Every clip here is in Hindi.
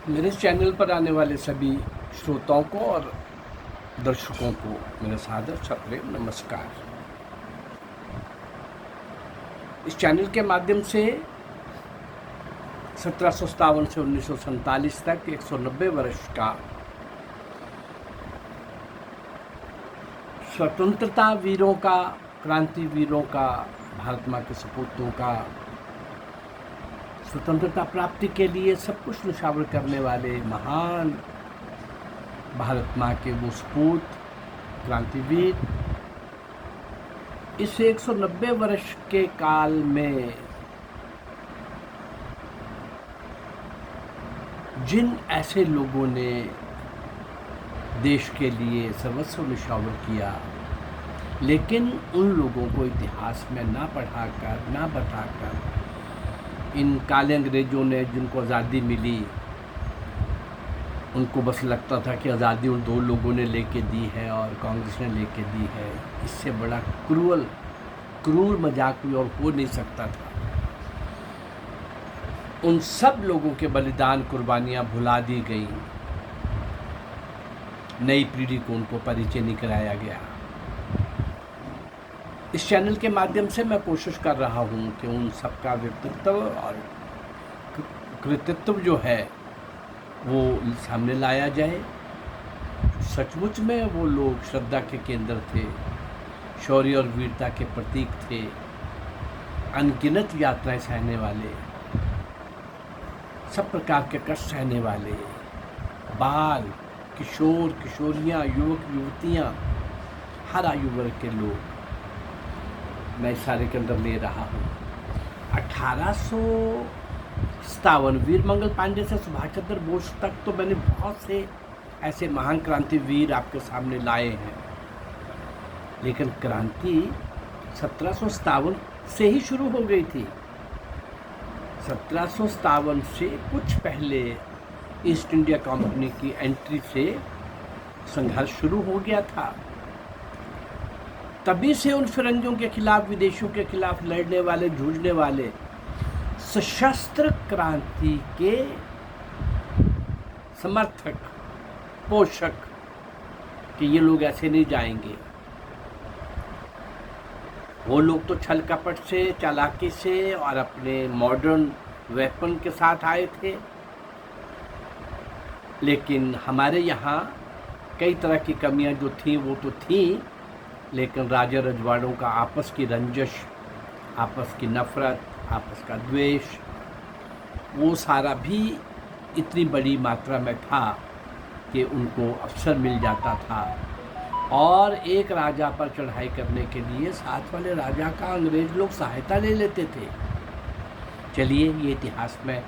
मेरे चैनल पर आने वाले सभी श्रोताओं को और दर्शकों को मेरा सादर सप्रेम नमस्कार। इस चैनल के माध्यम से 1757 से 1947 तक 190 वर्ष का स्वतंत्रता वीरों का, क्रांति वीरों का, भारत माँ के सपूतों का स्वतंत्रता प्राप्ति के लिए सब कुछ निछावर करने वाले महान भारत माँ के वो सपूत क्रांतिवीर इस 190 वर्ष के काल में जिन ऐसे लोगों ने देश के लिए सर्वस्व निछावर किया, लेकिन उन लोगों को इतिहास में ना पढ़ाकर, ना बताकर, इन काले अंग्रेज़ों ने जिनको आज़ादी मिली उनको बस लगता था कि आज़ादी उन दो लोगों ने लेके दी है और कांग्रेस ने लेके दी है। इससे बड़ा क्रूर मजाक कोई और हो नहीं सकता था। उन सब लोगों के बलिदान, कुर्बानियाँ भुला दी गई, नई पीढ़ी को उनको परिचय नहीं कराया गया। इस चैनल के माध्यम से मैं कोशिश कर रहा हूँ कि उन सबका व्यक्तित्व और कृतित्व जो है वो सामने लाया जाए। सचमुच में वो लोग श्रद्धा के केंद्र थे, शौर्य और वीरता के प्रतीक थे, अनगिनत यात्राएं सहने वाले, सब प्रकार के कष्ट सहने वाले, बाल, किशोर, किशोरियाँ, युवक, युवतियाँ, हर आयु वर्ग के लोग मैं इस सारे के अंदर ले रहा हूँ। 1857 वीर मंगल पांडे से सुभाष चंद्र बोस तक तो मैंने बहुत से ऐसे महान क्रांतिवीर आपके सामने लाए हैं, लेकिन क्रांति 1757 से ही शुरू हो गई थी। 1757 से कुछ पहले ईस्ट इंडिया कंपनी की एंट्री से संघर्ष शुरू हो गया था। तभी से उन फिरंगियों के खिलाफ, विदेशियों के खिलाफ लड़ने वाले, जूझने वाले सशस्त्र क्रांति के समर्थक, पोषक कि ये लोग ऐसे नहीं जाएंगे। वो लोग तो छल कपट से, चालाकी से और अपने मॉडर्न वेपन के साथ आए थे, लेकिन हमारे यहाँ कई तरह की कमियां जो थी वो तो थी, लेकिन राजा रजवाड़ों का आपस की रंजिश, आपस की नफ़रत, आपस का द्वेष, वो सारा भी इतनी बड़ी मात्रा में था कि उनको अवसर मिल जाता था और एक राजा पर चढ़ाई करने के लिए साथ वाले राजा का अंग्रेज़ लोग सहायता ले लेते थे। चलिए, ये इतिहास में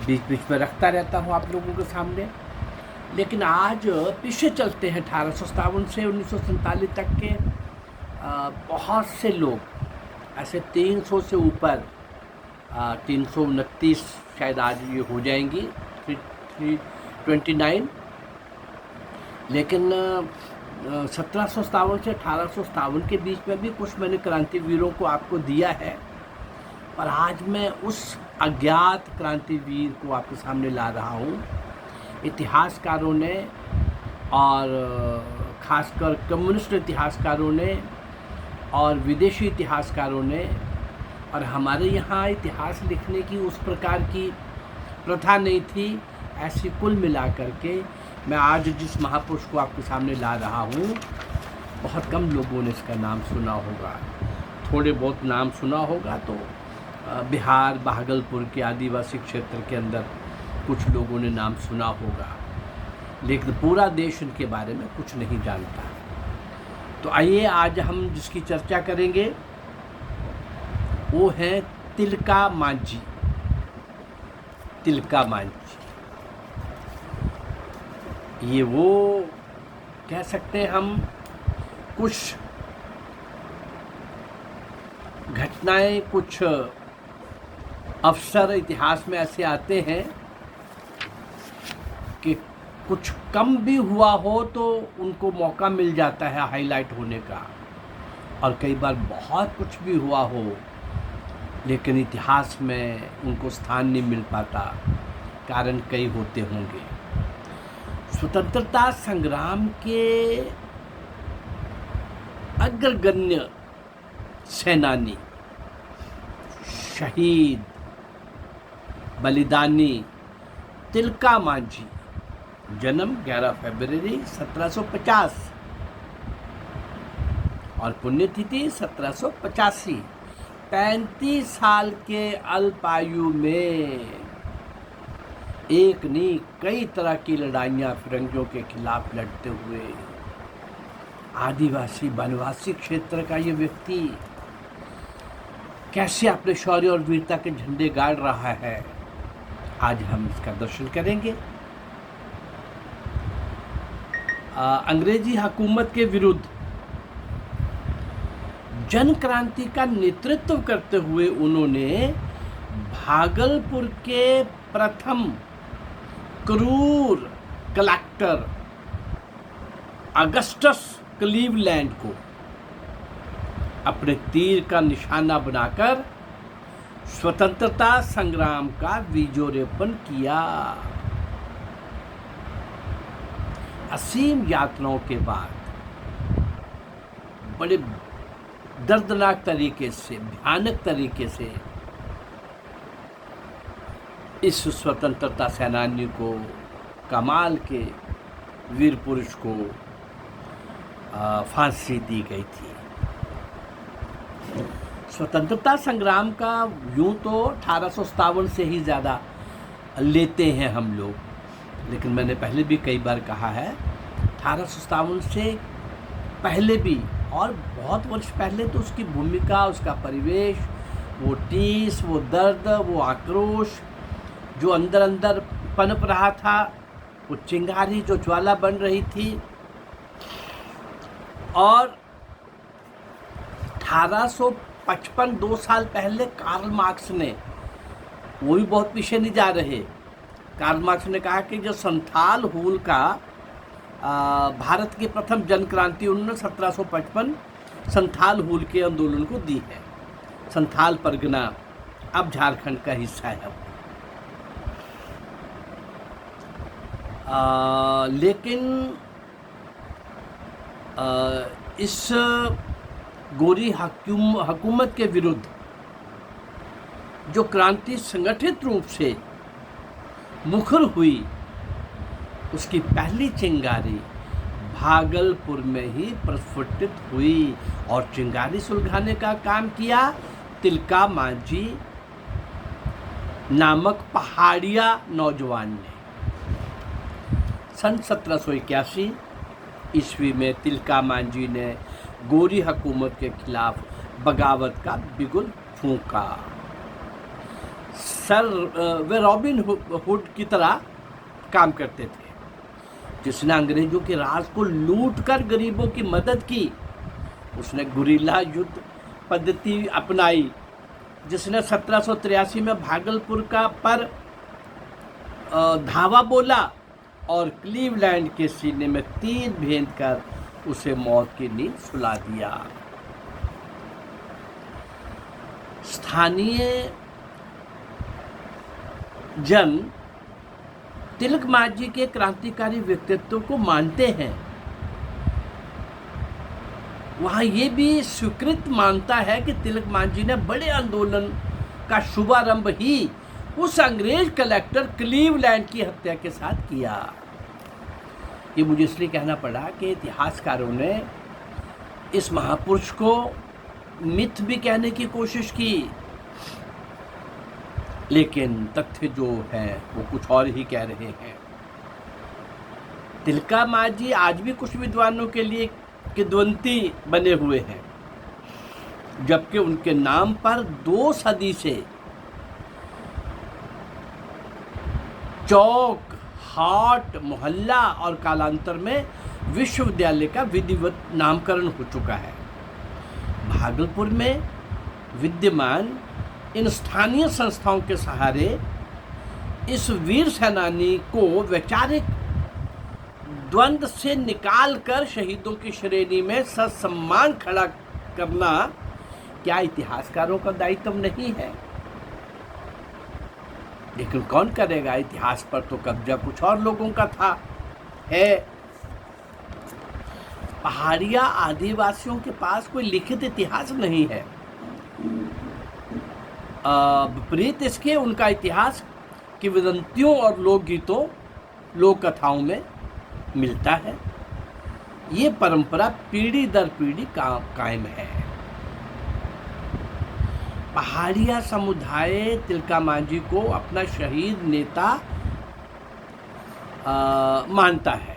बीच बीच में रखता रहता हूँ आप लोगों के सामने। लेकिन आज पीछे चलते हैं 1857 से 1947 तक के बहुत से लोग, ऐसे 300 से ऊपर, 329 शायद आज ये हो जाएंगी, 329, लेकिन 1757 से 1857 के बीच में भी कुछ मैंने क्रांतिवीरों को आपको दिया है, और आज मैं उस अज्ञात क्रांतिवीर को आपके सामने ला रहा हूँ। इतिहासकारों ने और ख़ासकर कम्युनिस्ट इतिहासकारों ने और विदेशी इतिहासकारों ने, और हमारे यहाँ इतिहास लिखने की उस प्रकार की प्रथा नहीं थी, ऐसी कुल मिलाकर के मैं आज जिस महापुरुष को आपके सामने ला रहा हूँ, बहुत कम लोगों ने इसका नाम सुना होगा। थोड़े बहुत नाम सुना होगा तो बिहार, भागलपुर के आदिवासी क्षेत्र के अंदर कुछ लोगों ने नाम सुना होगा, लेकिन पूरा देश उनके बारे में कुछ नहीं जानता। तो आइए, आज हम जिसकी चर्चा करेंगे वो है तिलका मांझी। तिलका मांझी, ये वो कह सकते हैं हम, कुछ घटनाएं, कुछ अवसर इतिहास में ऐसे आते हैं कि कुछ कम भी हुआ हो तो उनको मौका मिल जाता है हाईलाइट होने का, और कई बार बहुत कुछ भी हुआ हो लेकिन इतिहास में उनको स्थान नहीं मिल पाता, कारण कई होते होंगे। स्वतंत्रता संग्राम के अग्रगण्य सेनानी, शहीद, बलिदानी तिलका मांझी, जन्म 11 फरवरी 1750 और पुण्यतिथि 1785। 35 साल के अल्पायु में एक नहीं कई तरह की लड़ाइयाँ फिरंगियों के खिलाफ लड़ते हुए आदिवासी वनवासी क्षेत्र का ये व्यक्ति कैसे अपने शौर्य और वीरता के झंडे गाड़ रहा है, आज हम इसका दर्शन करेंगे। अंग्रेजी हुकूमत के विरुद्ध जन क्रांति का नेतृत्व करते हुए उन्होंने भागलपुर के प्रथम क्रूर कलेक्टर अगस्टस क्लीवलैंड को अपने तीर का निशाना बनाकर स्वतंत्रता संग्राम का बीजोरोपण किया। असीम यातनाओं के बाद बड़े दर्दनाक तरीके से, भयानक तरीके से इस स्वतंत्रता सेनानी को, कमाल के वीर पुरुष को फांसी दी गई थी। स्वतंत्रता संग्राम का यूं तो 1857 से ही ज़्यादा लेते हैं हम लोग, लेकिन मैंने पहले भी कई बार कहा है 1857 से पहले भी और बहुत वर्ष पहले तो उसकी भूमिका, उसका परिवेश, वो टीस, वो दर्द, वो आक्रोश जो अंदर अंदर पनप रहा था, वो चिंगारी जो ज्वाला बन रही थी, और 1855 2 साल पहले कार्ल मार्क्स ने, वो भी बहुत पीछे नहीं जा रहे, कार्ल मार्क्स ने कहा कि जो संथाल हूल का भारत की प्रथम जन क्रांति उन्होंने 1755 संथाल हूल के आंदोलन को दी है। संथाल परगना अब झारखंड का हिस्सा है। लेकिन इस गोरी हुकूमत के विरुद्ध जो क्रांति संगठित रूप से मुखर हुई, उसकी पहली चिंगारी भागलपुर में ही प्रस्फुटित हुई और चिंगारी सुलगाने का काम किया तिलका मांझी नामक पहाड़िया नौजवान ने। सन 1781 ईस्वी में तिलका मांझी ने गोरी हुकूमत के खिलाफ बगावत का बिगुल फूंका। वे रॉबिन हुड की तरह काम करते थे, जिसने अंग्रेजों के राज को लूट कर गरीबों की मदद की। उसने गुरिल्ला युद्ध पद्धति अपनाई, जिसने 1783 में भागलपुर का पर धावा बोला और क्लीवलैंड के सीने में तीर भेद कर उसे मौत की नींद सुला दिया। स्थानीय जन तिलक मांझी के क्रांतिकारी व्यक्तित्व को मानते हैं। वहाँ ये भी स्वीकृत मानता है कि तिलक मांझी ने बड़े आंदोलन का शुभारंभ ही उस अंग्रेज कलेक्टर क्लीवलैंड की हत्या के साथ किया। ये मुझे इसलिए कहना पड़ा कि इतिहासकारों ने इस महापुरुष को मिथ भी कहने की कोशिश की, लेकिन तथ्य जो है वो कुछ और ही कह रहे हैं। तिलका मांझी आज भी कुछ विद्वानों के लिए किद्वंती बने हुए हैं, जबकि उनके नाम पर 2 सदी से चौक, हाट, मोहल्ला और कालांतर में विश्वविद्यालय का विधिवत नामकरण हो चुका है। भागलपुर में विद्यमान इन स्थानीय संस्थाओं के सहारे इस वीर सेनानी को वैचारिक द्वंद्व से निकालकर शहीदों की श्रेणी में ससम्मान खड़ा करना क्या इतिहासकारों का दायित्व नहीं है? लेकिन कौन करेगा, इतिहास पर तो कब्जा कुछ और लोगों का था है। पहाड़िया आदिवासियों के पास कोई लिखित इतिहास नहीं है। विपरीत इसके उनका इतिहास किंवदंतियों और लोकगीतों, लोक कथाओं में मिलता है। ये परंपरा पीढ़ी दर पीढ़ी कायम है। पहाड़िया समुदाय तिलका मांझी को अपना शहीद नेता मानता है,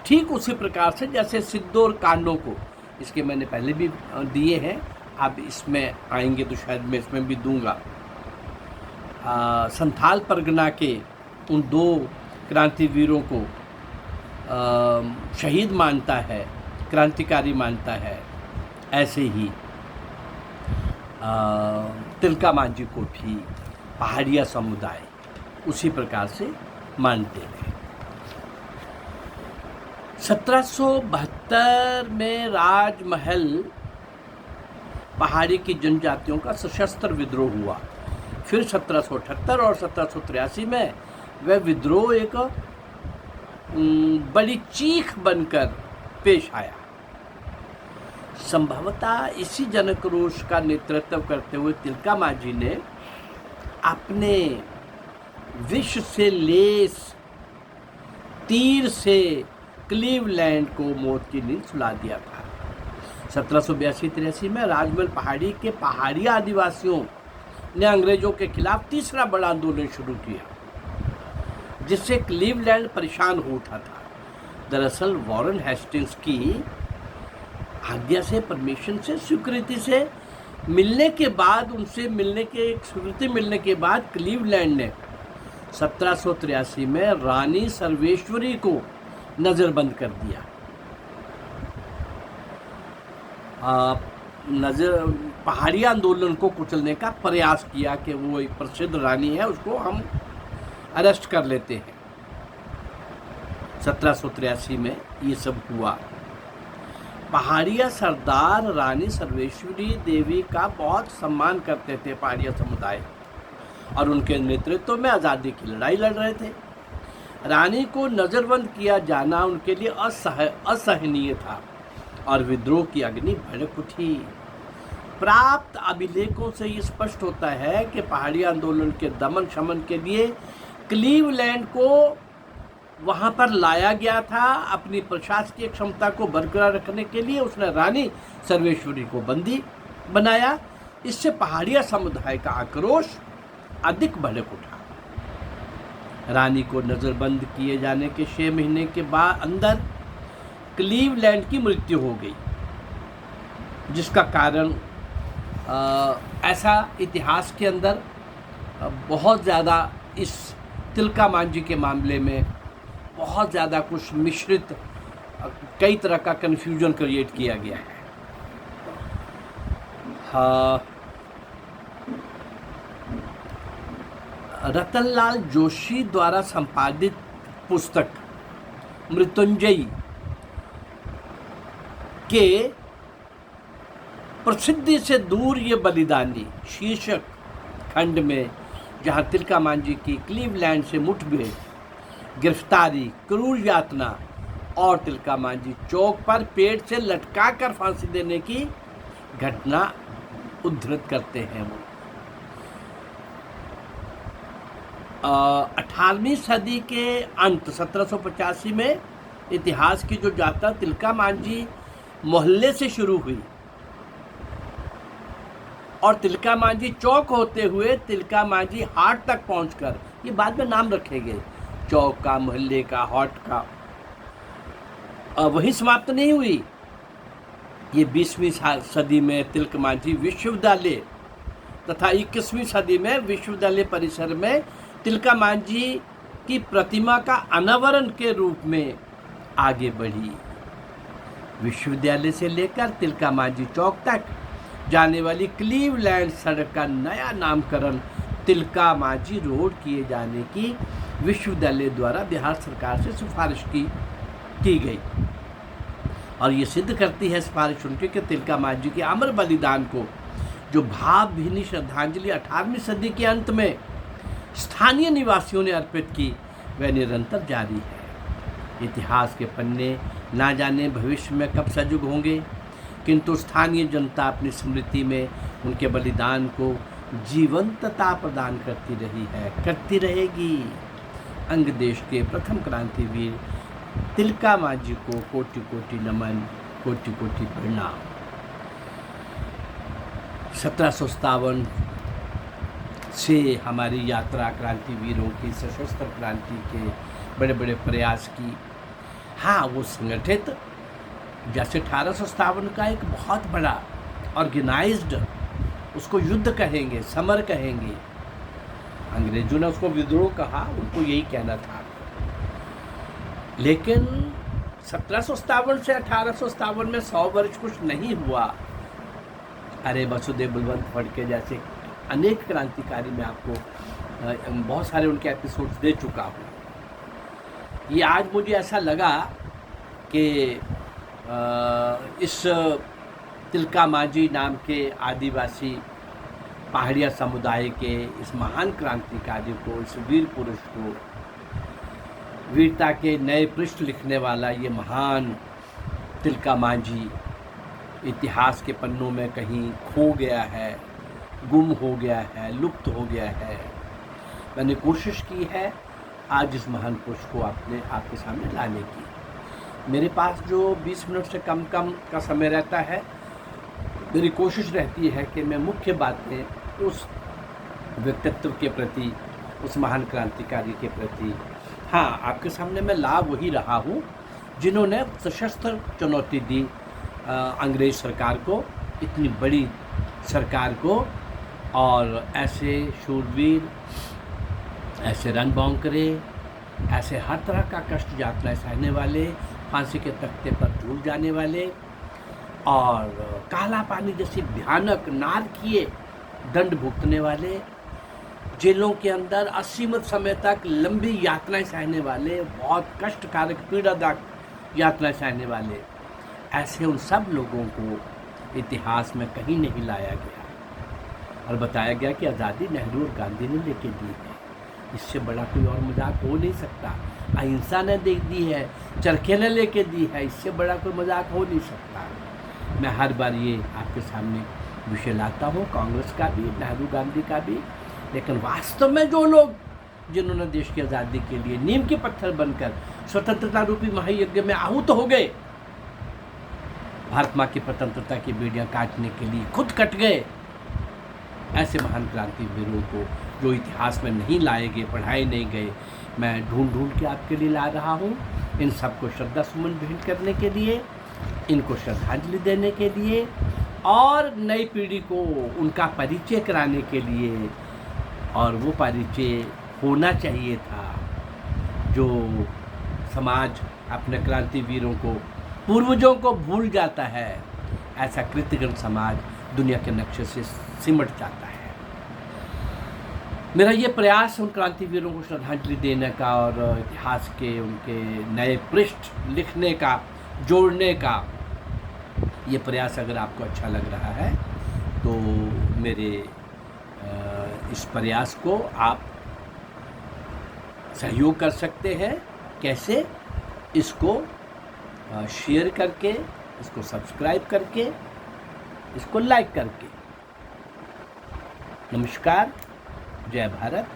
ठीक उसी प्रकार से जैसे सिद्धो और कांडो को, इसके मैंने पहले भी दिए हैं, अब इसमें आएंगे तो शायद मैं इसमें भी दूंगा। संथाल परगना के उन 2 क्रांतिवीरों को शहीद मानता है, क्रांतिकारी मानता है, ऐसे ही तिलका मांझी को भी पहाड़िया समुदाय उसी प्रकार से मानते हैं। 1772 में राजमहल पहाड़ी की जनजातियों का सशस्त्र विद्रोह हुआ। फिर 1778 और 1783 में वह विद्रोह एक बड़ी चीख बनकर पेश आया। संभवतः इसी जनक्रोश का नेतृत्व करते हुए तिलका मांझी ने अपने विष से लेस तीर से क्लीवलैंड को मौत की नींद सुला दिया था। 1782-83 में राजमहल पहाड़ी के पहाड़िया आदिवासियों ने अंग्रेजों के खिलाफ तीसरा बड़ा आंदोलन शुरू किया, जिससे क्लीवलैंड परेशान हो उठा था। दरअसल वॉरेन हेस्टिंग्स की आज्ञा से, परमिशन से, स्वीकृति से मिलने के बाद, उनसे मिलने के स्वीकृति मिलने के बाद क्लीवलैंड ने 1783 में रानी सर्वेश्वरी को नज़रबंद कर दिया। पहाड़ी आंदोलन को कुचलने का प्रयास किया कि वो एक प्रसिद्ध रानी है, उसको हम अरेस्ट कर लेते हैं। 1783 में ये सब हुआ। पहाड़िया सरदार रानी सर्वेश्वरी देवी का बहुत सम्मान करते थे पहाड़िया समुदाय, और उनके नेतृत्व में आज़ादी की लड़ाई लड़ रहे थे। रानी को नज़रबंद किया जाना उनके लिए असहनीय था और विद्रोह की अग्नि भड़क उठी। प्राप्त अभिलेखों से ये स्पष्ट होता है कि पहाड़ी आंदोलन के दमन शमन के लिए क्लीवलैंड को वहाँ पर लाया गया था। अपनी प्रशासकीय क्षमता को बरकरार रखने के लिए उसने रानी सर्वेश्वरी को बंदी बनाया। इससे पहाड़िया समुदाय का आक्रोश अधिक भड़क उठा। रानी को नज़रबंद किए जाने के 6 महीने के बाद अंदर क्लीवलैंड की मृत्यु हो गई, जिसका कारण ऐसा इतिहास के अंदर बहुत ज़्यादा इस तिलका मांझी के मामले में बहुत ज़्यादा कुछ मिश्रित, कई तरह का कन्फ्यूजन क्रिएट किया गया है। रतनलाल जोशी द्वारा संपादित पुस्तक मृत्युंजयी के प्रसिद्धि से दूर ये बलिदानी शीर्षक खंड में, जहाँ तिलका मांझी की क्लीवलैंड से मुठभेड़, गिरफ्तारी, क्रूर यातना और तिलका मांझी चौक पर पेड़ से लटकाकर फांसी देने की घटना उद्धृत करते हैं। वो 18वीं सदी के अंत 1785 में इतिहास की जो यात्रा तिलका मांझी मोहल्ले से शुरू हुई और तिलका मांझी चौक होते हुए तिलका मांझी हाट तक पहुंचकर, ये बाद में नाम रखे गए, चौक का, मोहल्ले का, हाट का, वही समाप्त नहीं हुई। ये 20वीं सदी में तिलका मांझी विश्वविद्यालय तथा 21वीं सदी में विश्वविद्यालय परिसर में तिलका मांझी की प्रतिमा का अनावरण के रूप में आगे बढ़ी। विश्वविद्यालय से लेकर तिलका मांझी चौक तक जाने वाली क्लीवलैंड सड़क का नया नामकरण तिलका मांझी रोड किए जाने की विश्वविद्यालय द्वारा बिहार सरकार से सिफारिश की गई, और ये सिद्ध करती है सिफारिश उनकी कि तिलका मांझी के अमर बलिदान को जो भावभीनी श्रद्धांजलि 18वीं सदी के अंत में स्थानीय निवासियों ने अर्पित की वह निरंतर जारी है। इतिहास के पन्ने ना जाने भविष्य में कब सजग होंगे, किंतु स्थानीय जनता अपनी स्मृति में उनके बलिदान को जीवंतता प्रदान करती रही है, करती रहेगी। अंग देश के प्रथम क्रांतिवीर तिलका मांझी को कोटि कोटि नमन, कोटि कोटि प्रणाम। 1757 से हमारी यात्रा क्रांतिवीरों की, सशस्त्र क्रांति के बड़े बड़े प्रयास की। हाँ, वो संगठित, जैसे 1857 का एक बहुत बड़ा ऑर्गेनाइज्ड, उसको युद्ध कहेंगे, समर कहेंगे, अंग्रेजों ने उसको विद्रोह कहा, उनको यही कहना था। लेकिन 1757 से 1857 में 100 वर्ष कुछ नहीं हुआ। अरे वसुदेव बलवंत फड़के जैसे अनेक क्रांतिकारी मैं आपको बहुत सारे उनके एपिसोड्स दे चुका हूँ। ये आज मुझे ऐसा लगा कि इस तिलका मांझी नाम के आदिवासी पहाड़िया समुदाय के इस महान क्रांतिकारी को, इस वीर पुरुष को, वीरता के नए पृष्ठ लिखने वाला ये महान तिलका मांझी इतिहास के पन्नों में कहीं खो गया है, गुम हो गया है, लुप्त हो गया है। मैंने कोशिश की है आज इस महान पुरुष को आपके सामने लाने की। मेरे पास जो 20 मिनट से कम का समय रहता है, मेरी कोशिश रहती है कि मैं मुख्य बातें उस व्यक्तित्व के प्रति, उस महान क्रांतिकारी के प्रति, हाँ, आपके सामने मैं ला वही रहा हूँ जिन्होंने सशस्त्र चुनौती दी अंग्रेज सरकार को, इतनी बड़ी सरकार को, और ऐसे शूरवीर, ऐसे रणबांकुरे, ऐसे हर तरह का कष्ट यातनाएं सहने वाले, फांसी के तख्ते पर झूल जाने वाले, और काला पानी जैसी भयानक नारकीय दंड भुगतने वाले, जेलों के अंदर असीमित समय तक लंबी यातनाएं सहने वाले, बहुत कष्टकारक पीड़ादायक यातनाएं सहने वाले, ऐसे उन सब लोगों को इतिहास में कहीं नहीं लाया गया और बताया गया कि आज़ादी नेहरू और गांधी ने लेके दी है। इससे बड़ा कोई और मजाक हो नहीं सकता। अहिंसा ने दे दी है, चरखे ने लेके दी है, इससे बड़ा कोई मजाक हो नहीं सकता। मैं हर बार ये आपके सामने विषय लाता हूँ, कांग्रेस का भी, नेहरू गांधी का भी, लेकिन वास्तव में जो लोग जिन्होंने देश की आज़ादी के लिए नीम के पत्थर बनकर स्वतंत्रता रूपी महायज्ञ में आहूत हो गए, भारत माँ की स्वतंत्रता की बेड़ियाँ काटने के लिए खुद कट गए, ऐसे महान क्रांतिवीरों को जो इतिहास में नहीं लाए गए, पढ़ाए नहीं गए, मैं ढूंढ ढूंढ के आपके लिए ला रहा हूँ। इन सबको श्रद्धा सुमन भेंट करने के लिए, इनको श्रद्धांजलि देने के लिए, और नई पीढ़ी को उनका परिचय कराने के लिए। और वो परिचय होना चाहिए था जो समाज अपने क्रांतिवीरों को, पूर्वजों को भूल जाता है। ऐसा कृतज्ञ समाज दुनिया के नक्शे से सिमट जाता है। मेरा ये प्रयास उन क्रांतिवीरों को श्रद्धांजलि देने का और इतिहास के उनके नए पृष्ठ लिखने का, जोड़ने का, ये प्रयास अगर आपको अच्छा लग रहा है तो मेरे इस प्रयास को आप सहयोग कर सकते हैं। कैसे? इसको शेयर करके, इसको सब्सक्राइब करके, इसको लाइक करके। नमस्कार, जय भारत।